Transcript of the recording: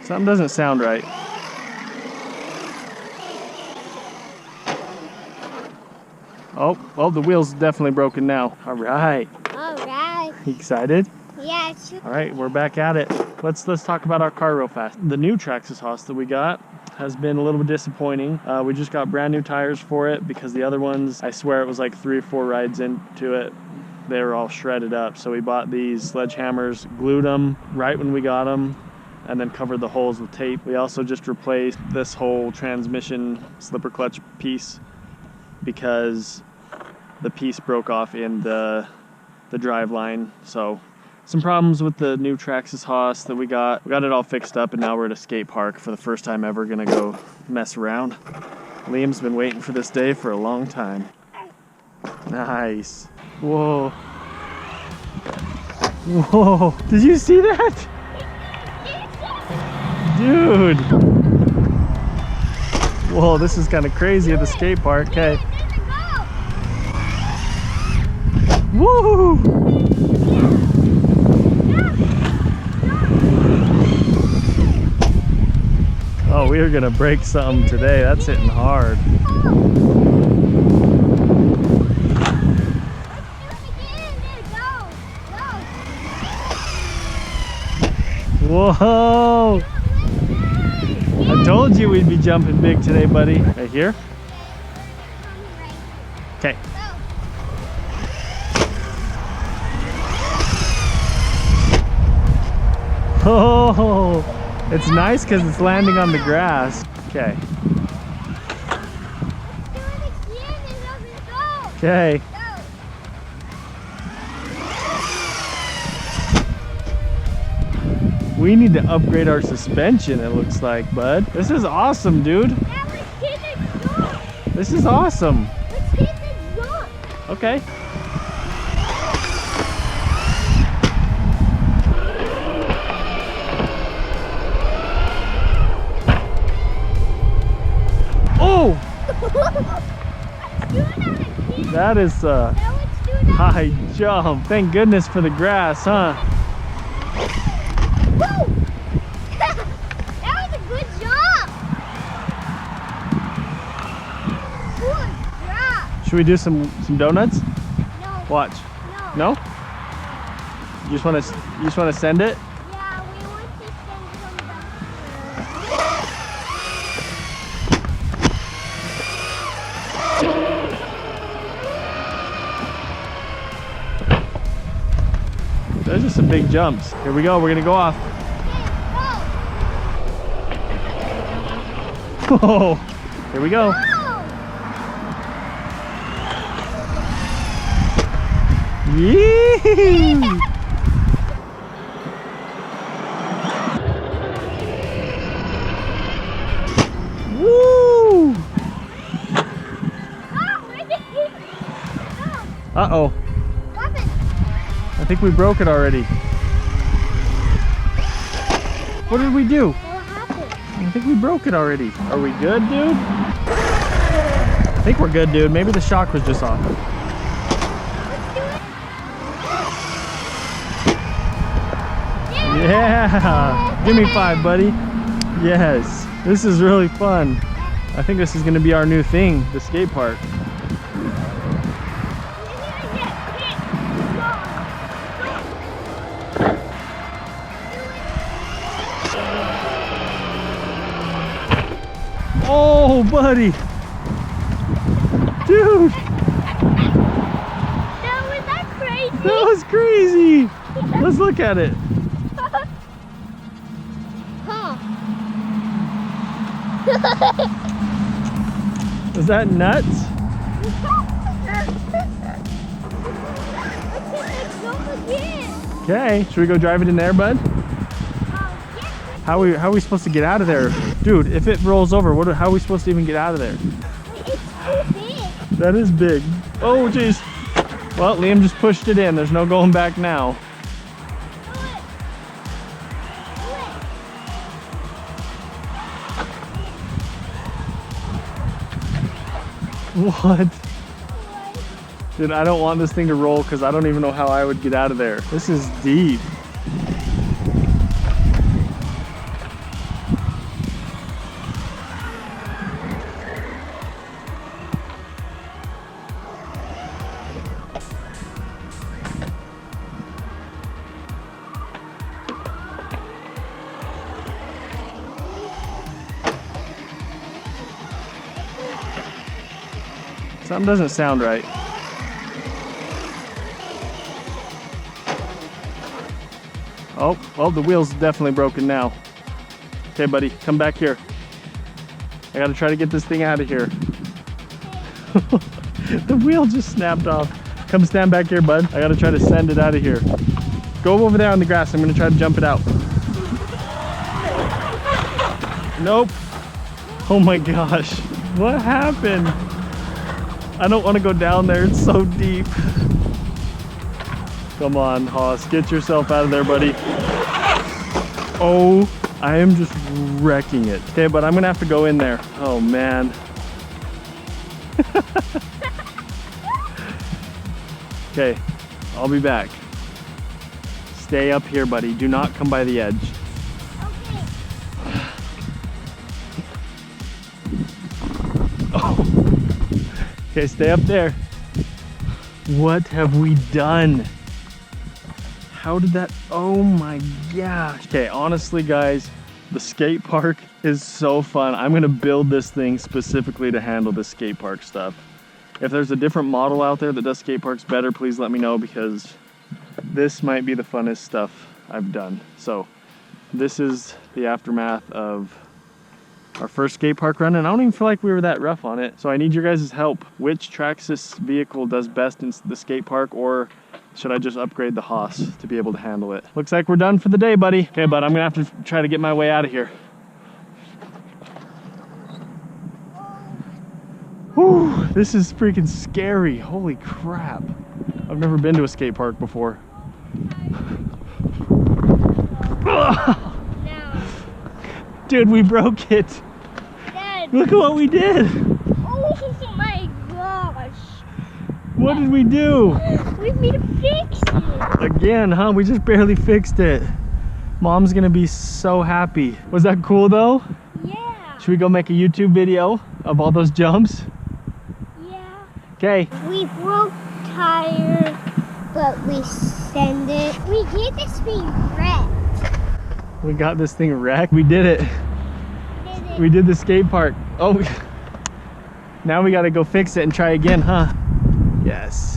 Something doesn't sound right. Oh, the wheel's definitely broken now. All right. All right. You excited? Yeah, sure. All right, we're back at it. Let's talk about our car real fast. The new Traxxas HOSS that we got has been a little bit disappointing. We just got brand new tires for it because the other ones, I swear it was like 3 or 4 rides into it, they were all shredded up. So we bought these sledgehammers, glued them right when we got them, and then covered the holes with tape. We also just replaced this whole transmission slipper clutch piece because the piece broke off in the drive line. So some problems with the new Traxxas HOSS that we got. We got it all fixed up, and now we're at a skate park for the first time ever. Gonna go mess around. Liam's been waiting for this day for a long time. Nice. Whoa. Whoa. Did you see that? Dude. Whoa, this is kind of crazy at the skate park. Okay. Woo! Oh, we are gonna break something today. That's hitting hard. Whoa! I told you we'd be jumping big today, buddy. Right here? Okay. Oh, it's nice because it's landing on the grass. Okay. Okay. We need to upgrade our suspension, it looks like, bud. This is awesome, dude. This is awesome. Let's hit the jump. Okay. Oh! That is a high jump. Thank goodness for the grass, huh? Woo! That was a good jump. Good job. Should we do some donuts? No. Watch. No. No? You just want to send it? Yeah, we want to send some back. Those are some big jumps. Here we go. We're gonna go off. Oh, here we go. Yee! Woo! Uh-oh. I think we broke it already. What did we do? What happened? I think we broke it already. Are we good, dude? I think we're good, dude. Maybe the shock was just off. Yeah! Give me 5, buddy. Yes. This is really fun. I think this is going to be our new thing, the skate park. Oh, buddy. Dude. Was that crazy? That was crazy. Let's look at it. Huh. Is that nuts? Okay, should we go drive it in there, bud? How are we supposed to get out of there? Dude, if it rolls over, how are we supposed to even get out of there? It's too big. That is big. Oh, jeez. Well, Liam just pushed it in. There's no going back now. What? Dude, I don't want this thing to roll because I don't even know how I would get out of there. This is deep. Something doesn't sound right. Oh, the wheel's definitely broken now. Okay, buddy, come back here. I gotta try to get this thing out of here. The wheel just snapped off. Come stand back here, bud. I gotta try to send it out of here. Go over there on the grass. I'm gonna try to jump it out. Nope. Oh my gosh. What happened? I don't want to go down there. It's so deep. Come on, Hoss. Get yourself out of there, buddy. Oh, I am just wrecking it. Okay, but I'm gonna have to go in there. Oh man. Okay, I'll be back. Stay up here, buddy. Do not come by the edge. Okay. Oh. Okay, stay up there. What have we done? How did that? Oh my gosh. Okay, honestly, guys, the skate park is so fun. I'm gonna build this thing specifically to handle the skate park stuff. If there's a different model out there that does skate parks better, please let me know, because this might be the funnest stuff I've done. So this is the aftermath of our first skate park run, and I don't even feel like we were that rough on it. So I need your guys' help. Which Traxxas vehicle does best in the skate park, or should I just upgrade the HOSS to be able to handle it? Looks like we're done for the day, buddy. Okay, bud, I'm gonna have to try to get my way out of here. Whew, this is freaking scary. Holy crap. I've never been to a skate park before. No. Dude, we broke it. Dad. Look at what we did. Oh my gosh. What did we do? We need to fix it. Again, huh? We just barely fixed it. Mom's gonna be so happy. Was that cool though? Yeah. Should we go make a YouTube video of all those jumps? Yeah. Okay. We broke tire, but we send it. We get this thing wrecked. We got this thing wrecked. We did it. We did the skate park. Oh, now we gotta go fix it and try again, huh? Yes.